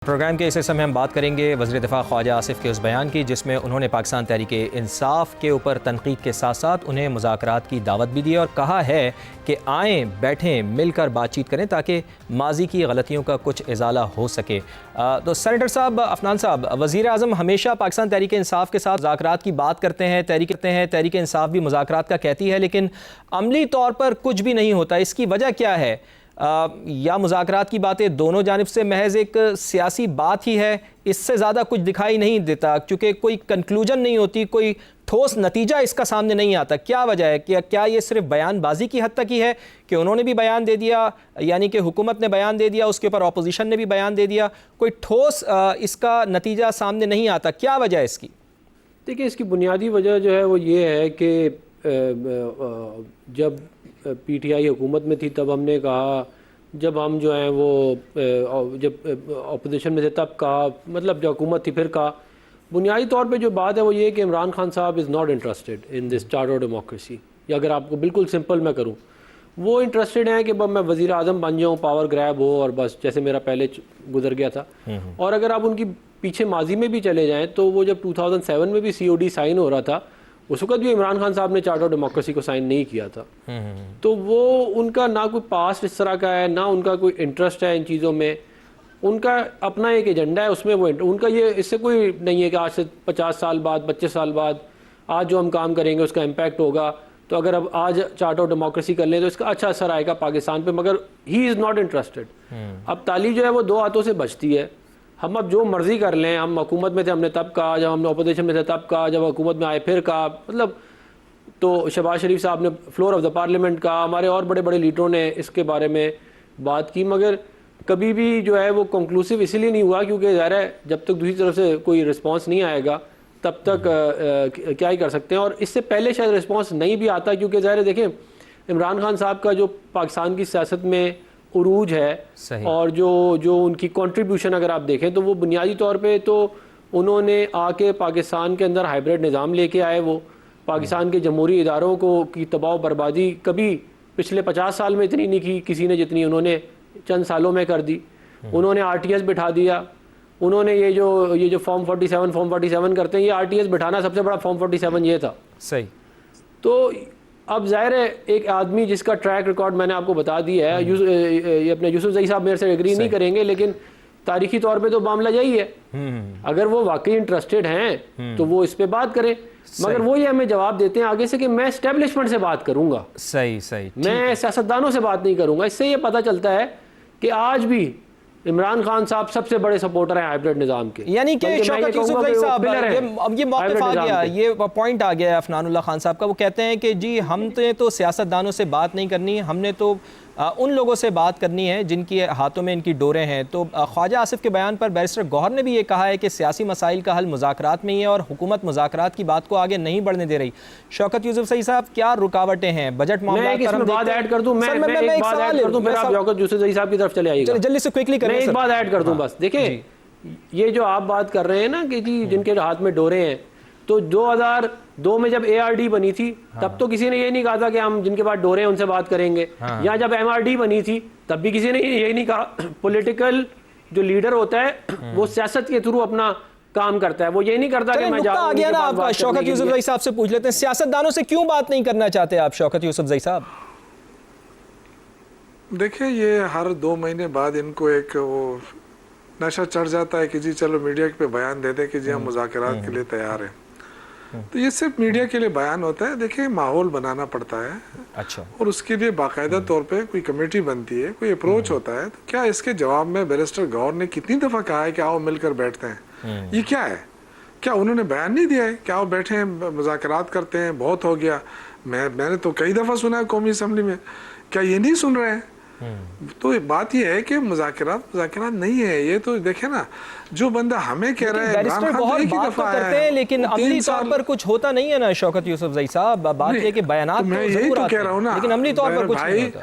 Programme کے اس حصے میں ہم بات کریں گے وزیر دفاع خواجہ آصف کے اس بیان کی، جس میں انہوں نے پاکستان تحریک انصاف کے اوپر تنقید کے ساتھ ساتھ انہیں مذاکرات کی دعوت بھی دی اور کہا ہے کہ آئیں بیٹھیں مل کر بات چیت کریں تاکہ ماضی کی غلطیوں کا کچھ ازالہ ہو سکے۔ تو سینیٹر صاحب، عفنان صاحب، وزیر اعظم ہمیشہ پاکستان تحریک انصاف کے ساتھ مذاکرات کی بات کرتے ہیں، تحریک انصاف بھی مذاکرات کا کہتی ہے، لیکن عملی طور پر کچھ بھی نہیں ہوتا۔ اس کی وجہ کیا ہے؟ یا مذاکرات کی باتیں دونوں جانب سے محض ایک سیاسی بات ہی ہے، اس سے زیادہ کچھ دکھائی نہیں دیتا کیونکہ کوئی کنکلوژن نہیں ہوتی، کوئی ٹھوس نتیجہ اس کا سامنے نہیں آتا؟ کیا وجہ ہے؟ کیا یہ صرف بیان بازی کی حد تک ہی ہے کہ انہوں نے بھی بیان دے دیا، یعنی کہ حکومت نے بیان دے دیا، اس کے اوپر اپوزیشن نے بھی بیان دے دیا، کوئی ٹھوس اس کا نتیجہ سامنے نہیں آتا؟ کیا وجہ ہے اس کی؟ دیکھیں، اس کی بنیادی وجہ جو ہے وہ یہ ہے کہ جب پی ٹی آئی حکومت میں تھی تب ہم نے کہا، جب ہم جو ہیں وہ جب اپوزیشن میں تھے تب کہا، مطلب جو حکومت تھی پھر کہا، بنیادی طور پہ جو بات ہے وہ یہ ہے کہ عمران خان صاحب is not interested in this charter democracy. یا اگر آپ کو بالکل سمپل میں کروں، وہ انٹرسٹڈ ہیں کہ میں وزیر اعظم بن جاؤں، پاور گریب ہو اور بس، جیسے میرا پہلے گزر گیا تھا۔ اور اگر آپ ان کی پیچھے ماضی میں بھی چلے جائیں تو وہ جب 2007 میں بھی COD سائن ہو رہا تھا، اس وقت بھی عمران خان صاحب نے چارٹر ڈیموکریسی کو سائن نہیں کیا تھا۔ تو وہ ان کا نہ کوئی پاسٹ اس طرح کا ہے، نہ ان کا کوئی انٹرسٹ ہے ان چیزوں میں۔ ان کا اپنا ایک ایجنڈا ہے، اس میں وہ ان کا یہ اس سے کوئی نہیں ہے کہ آج سے 50 سال بعد، 25 سال بعد آج جو ہم کام کریں گے اس کا امپیکٹ ہوگا، تو اگر اب آج چارٹر ڈیموکریسی کر لیں تو اس کا اچھا اثر آئے گا پاکستان پہ، مگر ہی از ناٹ انٹرسٹڈ۔ اب تالی جو ہے وہ دو ہاتھوں سے بچتی ہے۔ ہم اب جو مرضی کر لیں، ہم حکومت میں تھے ہم نے تب کہا، جب ہم اپوزیشن میں تھے تب کہا، جب حکومت میں آئے پھر کہا، مطلب تو شہباز شریف صاحب نے فلور آف دا پارلیمنٹ کہا، ہمارے اور بڑے بڑے لیڈروں نے اس کے بارے میں بات کی، مگر کبھی بھی جو ہے وہ کنکلوسیو اسی لیے نہیں ہوا کیونکہ ظاہر ہے جب تک دوسری طرف سے کوئی رسپانس نہیں آئے گا تب تک کیا ہی کر سکتے ہیں۔ اور اس سے پہلے شاید رسپانس نہیں بھی آتا کیونکہ ظاہر ہے دیکھیں، عمران خان صاحب کا جو پاکستان کی سیاست میں عروج ہے اور جو ان کی کنٹریبیوشن اگر آپ دیکھیں تو وہ بنیادی طور پہ تو انہوں نے آ کے پاکستان کے اندر ہائیبریڈ نظام لے کے آئے، وہ پاکستان کے جمہوری اداروں کی تباہ و بربادی کبھی پچھلے 50 سال میں اتنی نہیں کی کسی نے جتنی انہوں نے چند سالوں میں کر دی۔ انہوں نے RTS بٹھا دیا، انہوں نے یہ جو فارم 47 کرتے ہیں، یہ RTS بٹھانا سب سے بڑا فارم 47 یہ تھا۔ صحیح۔ تو اب ظاہر ہے ایک آدمی جس کا ٹریک ریکارڈ میں نے آپ کو بتا دیا ہے، یہ اپنے یوسف زئی صاحب میرے سے ایگری نہیں کریں گے، لیکن تاریخی طور پہ تو معاملہ یہی ہے۔ اگر وہ واقعی انٹرسٹڈ ہیں تو وہ اس پہ بات کریں، مگر وہ یہ ہمیں جواب دیتے ہیں آگے سے کہ میں اسٹیبلشمنٹ سے بات کروں گا، صحیح، میں سیاستدانوں سے بات نہیں کروں گا۔ اس سے یہ پتہ چلتا ہے کہ آج بھی عمران خان صاحب سب سے بڑے سپورٹر ہیں ہائیبریڈ نظام کے، یعنی کہ شوکت یوسف زئی صاحب، اب یہ موقف آ گیا، یہ پوائنٹ آ گیا ہے عفنان اللہ خان صاحب کا۔ وہ کہتے ہیں کہ جی ہم تو سیاستدانوں سے بات نہیں کرنی، ہم نے تو ان لوگوں سے بات کرنی ہے جن کی ہاتھوں میں ان کی ڈوریں ہیں۔ تو خواجہ آصف کے بیان پر بیرسٹر گوہر نے بھی یہ کہا ہے کہ سیاسی مسائل کا حل مذاکرات میں ہی ہے اور حکومت مذاکرات کی بات کو آگے نہیں بڑھنے دے رہی۔ شوکت یوسف زئی صاحب، کیا رکاوٹیں ہیں بجٹ معاملات پر؟ ہم بات ایڈ کر دوں، میں ایک بات ایڈ کر دوں، پھر آپ شوکت یوسف زئی صاحب کی طرف چلے آئیے گا، جلدی سے کوئکلی کریں۔ میں ایک بات ایڈ کر دوں بس، دیکھیں یہ جو آپ بات کر رہے ہیں نا کہ جی جن کے ہاتھ میں ڈورے ہیں، تو 2002 میں جب ARD بنی تھی تب تو کسی نے یہ نہیں کہا تھا کہ ہم جن کے پاس ڈورے ہیں ان سے بات کریں گے، یا جب MRD بنی تھی تب بھی کسی نے یہ نہیں کہا۔ پولیٹیکل جو لیڈر ہوتا ہے وہ سیاست کے تھرو اپنا کام کرتا ہے، وہ یہ نہیں کرتا کہ میں جاؤں آ گیا نا آپ کا۔ شوکت یوسف زئی صاحب سے پوچھ لیتے ہیں، سیاستدانوں سے کیوں بات نہیں کرنا چاہتے آپ شوکت یوسف زئی صاحب؟ دیکھیں، یہ ہر 2 مہینے بعد ان کو ایک وہ نشہ چڑھ جاتا ہے کہ جی چلو میڈیا پہ بیان دے دیں کہ جی ہم مذاکرات کے لیے تیار ہیں۔ تو یہ صرف میڈیا کے لیے بیان ہوتا ہے، دیکھیں ماحول بنانا پڑتا ہے، اچھا، اور اس کے لیے باقاعدہ طور پہ کوئی کمیٹی بنتی ہے، کوئی اپروچ ہوتا ہے۔ تو کیا اس کے جواب میں بیرسٹر گوہر نے کتنی دفعہ کہا ہے کہ آؤ مل کر بیٹھتے ہیں؟ یہ کیا ہے؟ کیا انہوں نے بیان نہیں دیا ہے کہ آؤ بیٹھے ہیں مذاکرات کرتے ہیں؟ بہت ہو گیا، میں نے تو کئی دفعہ سنا ہے قومی اسمبلی میں، کیا یہ نہیں سن رہے ہیں؟ تو بات یہ ہے کہ مذاکرات نہیں ہے۔ یہ تو دیکھیں نا، جو بندہ ہمیں کہہ رہا ہے بیرسٹر گوہر بات تو کرتے ہیں لیکن عملی طور پر کچھ ہوتا نہیں ہے نا شوکت یوسف زئی صاحب۔ بات یہ کہ بیانات تو ضرور آتے ہیں لیکن عملی طور پر کچھ نہیں ہوتا۔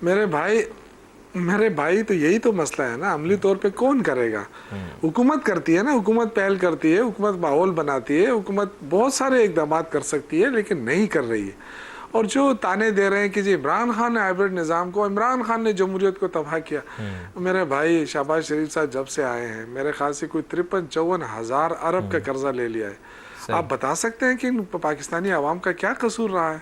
میرے بھائی تو یہی تو مسئلہ ہے نا، عملی طور پہ کون کرے گا؟ حکومت کرتی ہے نا، حکومت پہل کرتی ہے، حکومت ماحول بناتی ہے، حکومت بہت سارے اقدامات کر سکتی ہے لیکن نہیں کر رہی ہے۔ اور جو تانے دے رہے ہیں کہ جی عمران خان نے ہائبرڈ نظام کو، عمران خان نے جمہوریت کو تباہ کیا. میرے بھائی شہباز شریف صاحب جب سے آئے ہیں میرے خیال سے کوئی 53-54 ہزار ارب کا قرضہ لے لیا ہے. آپ بتا سکتے ہیں کہ پاکستانی عوام کا کیا قصور رہا ہے؟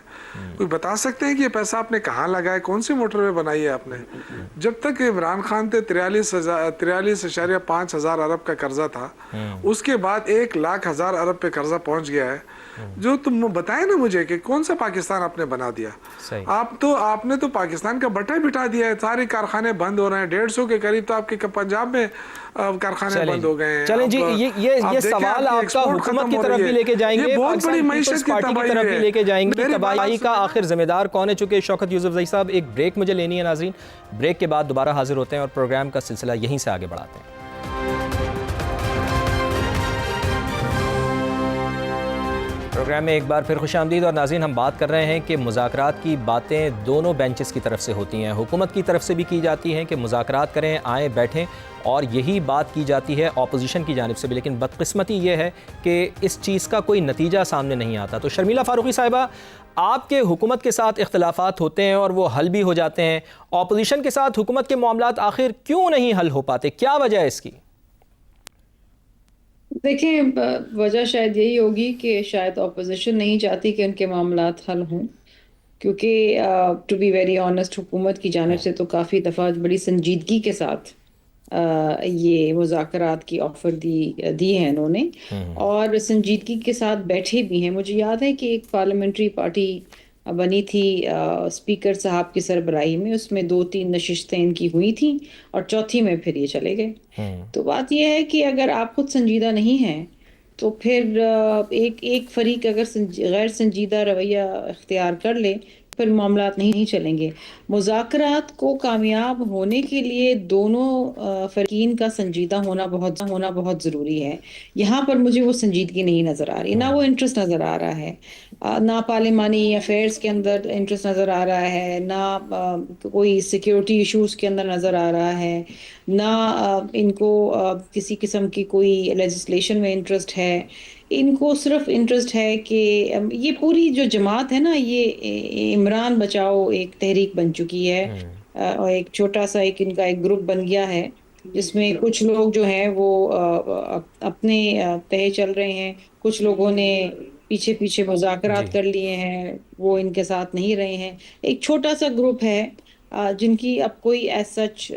کوئی بتا سکتے ہیں کہ یہ پیسہ آپ نے کہاں لگائے، کون سی موٹر وے بنائی ہے آپ نے؟ جب تک عمران خان تھے 43.5 ہزار ارب کا قرضہ تھا، اس کے بعد 1,00,000 ارب پہ قرضہ پہنچ گیا ہے. جو تم بتائیں نا مجھے کہ کون سا پاکستان آپ نے بنا دیا؟ آپ نے تو پاکستان کا بٹا بٹھا دیا ہے. سارے کارخانے بند ہو رہے ہیں، 150 کے قریب تو آپ کے پنجاب میں کارخانے بند ہو گئے ہیں. چلیں جی، یہ سوال آپ کا حکومت کی طرف بھی لے کے جائیں گے، بہت بڑی معیشت کی پارٹی کی طرف بھی لے کے جائیں گے. تباہی کا آخر ذمہ دار کون ہے؟ چونکہ شوکت یوسفزئی صاحب ایک بریک مجھے لینی ہے ناظرین، بریک کے بعد دوبارہ حاضر ہوتے ہیں اور پروگرام کا سلسلہ یہیں سے آگے بڑھاتے ہیں. پروگرام میں ایک بار پھر خوش آمدید. اور ناظرین، ہم بات کر رہے ہیں کہ مذاکرات کی باتیں دونوں بینچز کی طرف سے ہوتی ہیں. حکومت کی طرف سے بھی کی جاتی ہیں کہ مذاکرات کریں، آئیں بیٹھیں، اور یہی بات کی جاتی ہے اپوزیشن کی جانب سے بھی. لیکن بدقسمتی یہ ہے کہ اس چیز کا کوئی نتیجہ سامنے نہیں آتا. تو شرمیلا فاروقی صاحبہ، آپ کے حکومت کے ساتھ اختلافات ہوتے ہیں اور وہ حل بھی ہو جاتے ہیں، اپوزیشن کے ساتھ حکومت کے معاملات آخر کیوں نہیں حل ہو پاتے؟ کیا وجہ ہے اس کی؟ دیکھیں، وجہ شاید یہی ہوگی کہ شاید اپوزیشن نہیں چاہتی کہ ان کے معاملات حل ہوں، کیونکہ ٹو بی ویری آنیسٹ حکومت کی جانب سے تو کافی دفعہ بڑی سنجیدگی کے ساتھ یہ مذاکرات کی آفر دی ہے انہوں نے، اور سنجیدگی کے ساتھ بیٹھے بھی ہیں. مجھے یاد ہے کہ ایک پارلیمنٹری پارٹی بنی تھی اسپیکر صاحب کی سربراہی میں، اس میں 2-3 نشستیں ان کی ہوئی تھیں اور چوتھی میں پھر یہ چلے گئے. تو بات یہ ہے کہ اگر آپ خود سنجیدہ نہیں ہیں تو پھر ایک فریق اگر غیر سنجیدہ رویہ اختیار کر لے پھر معاملات نہیں چلیں گے. مذاکرات کو کامیاب ہونے کے لیے دونوں فریقین کا سنجیدہ ہونا بہت ضروری ہے. یہاں پر مجھے وہ سنجیدگی نہیں نظر آ رہی، نہ وہ انٹرسٹ نظر آ رہا ہے، نہ پارلیمانی افیئرز کے اندر انٹرسٹ نظر آ رہا ہے، نہ کوئی سیکیورٹی ایشوز کے اندر نظر آ رہا ہے، نہ ان کو کسی قسم کی کوئی لیجسلیشن میں انٹرسٹ ہے. ان کو صرف انٹرسٹ ہے کہ یہ پوری جو جماعت ہے نا، یہ عمران بچاؤ ایک تحریک بن چکی ہے، اور ایک چھوٹا سا ان کا ایک گروپ بن گیا ہے جس میں کچھ لوگ جو ہیں وہ اپنے تہے چل رہے ہیں، کچھ لوگوں نے پیچھے مذاکرات کر لیے ہیں، وہ ان کے ساتھ نہیں رہے ہیں. ایک چھوٹا سا گروپ ہے جن کی اب کوئی as such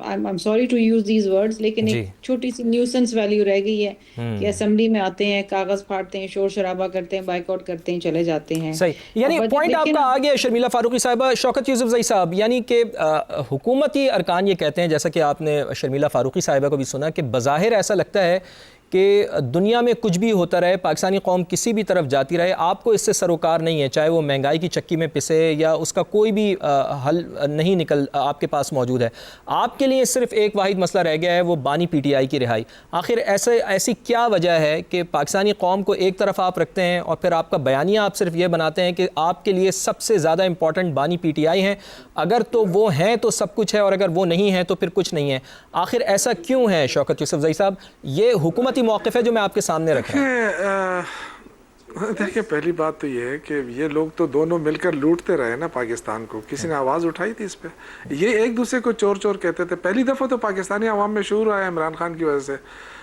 I'm sorry to use these words، لیکن ایک چھوٹی سی نیوسنس ویلیو رہ گئی ہے کہ اسمبلی میں آتے ہیں، کاغذ پھاڑتے ہیں، شور شرابہ کرتے ہیں، بائیک آؤٹ کرتے ہیں، چلے جاتے ہیں. صحیح، یعنی پوائنٹ آپ کا آ گیا شرمیلا فاروقی صاحبہ. شوکت یوسفزئی صاحب، یعنی کہ حکومتی ارکان یہ کہتے ہیں، جیسا کہ آپ نے شرمیلا فاروقی صاحبہ کو بھی سنا، کہ بظاہر ایسا لگتا ہے کہ دنیا میں کچھ بھی ہوتا رہے، پاکستانی قوم کسی بھی طرف جاتی رہے، آپ کو اس سے سروکار نہیں ہے، چاہے وہ مہنگائی کی چکی میں پسے یا اس کا کوئی بھی حل نہیں نکل آپ کے پاس موجود ہے. آپ کے لیے صرف ایک واحد مسئلہ رہ گیا ہے، وہ بانی پی ٹی آئی کی رہائی. آخر ایسی کیا وجہ ہے کہ پاکستانی قوم کو ایک طرف آپ رکھتے ہیں اور پھر آپ کا بیانیہ آپ صرف یہ بناتے ہیں کہ آپ کے لیے سب سے زیادہ امپورٹنٹ بانی پی ٹی آئی ہیں، اگر تو وہ ہیں تو سب کچھ ہے، اور اگر وہ نہیں ہیں تو پھر کچھ نہیں ہے. آخر ایسا کیوں ہے شوکت یوسفزئی صاحب؟ یہ حکومتی موقف ہے جو میں آپ کے سامنے رکھ رہا ہوں. دیکھیں، پہلی بات تو یہ ہے کہ یہ لوگ تو دونوں مل کر لوٹتے رہے نا پاکستان کو. کسی نے آواز اٹھائی تھی اس پہ؟ یہ ایک دوسرے کو چور چور کہتے تھے. پہلی دفعہ تو پاکستانی عوام میں شعور آیا عمران خان کی وجہ سے.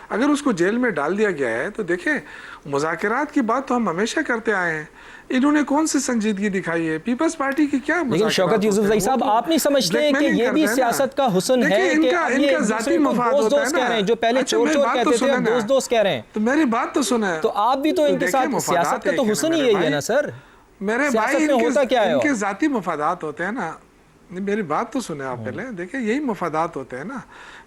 اگر اس کو جیل میں ڈال دیا گیا ہے تو دیکھیں، مذاکرات کی بات تو ہم ہمیشہ کرتے آئے ہیں. انہوں نے کون سی سنجیدگی دکھائی ہے؟ پیپلز پارٹی کی کیا مذاکرات؟ لیکن شوکت یوسفزئی صاحب، آپ نہیں سمجھتے کہ یہ بھی سیاست کا حسن ہے کہ ان کا ذاتی مفاد ہوتا ہے نا. جو پہلے چور چور کہتے تھے اب دوست کہہ رہے ہیں. تو میری بات تو سنیں، تو آپ بھی تو ان کے ساتھ، سیاست کا تو حسن ہی یہی ہے نا سر. میرے بھائی، ہوتا کیا ہے؟ ان کے ذاتی مفادات ہوتے ہیں نا. میری بات تو سنیں آپ پہلے. دیکھیں، یہی مفادات ہوتے ہیں نا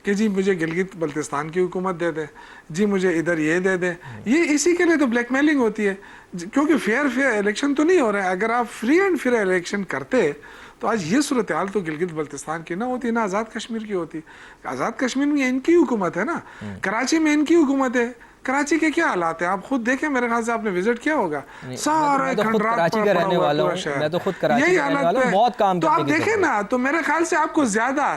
کہ جی مجھے گلگت بلتستان کی حکومت دے دیں، جی مجھے ادھر یہ دے دیں. یہ اسی کے لیے تو بلیک میلنگ ہوتی ہے، کیونکہ فیئر الیکشن تو نہیں ہو رہا ہے. اگر آپ فری اینڈ فیئر الیکشن کرتے تو آج یہ صورتحال تو گلگت بلتستان کی نہ ہوتی، نہ آزاد کشمیر کی ہوتی. آزاد کشمیر میں ان کی حکومت ہے نا، کراچی میں ان کی حکومت ہے. کراچی کے کیا حالات ہیں آپ خود دیکھیں، میرے خیال سے آپ نے وزٹ کیا ہوگا. سارے کراچی کا رہنے والا ہوں، میں تو خود کراچی کا رہنے والا ہوں، بہت کام تو آپ دیکھیں نا. تو میرے خیال سے آپ کو زیادہ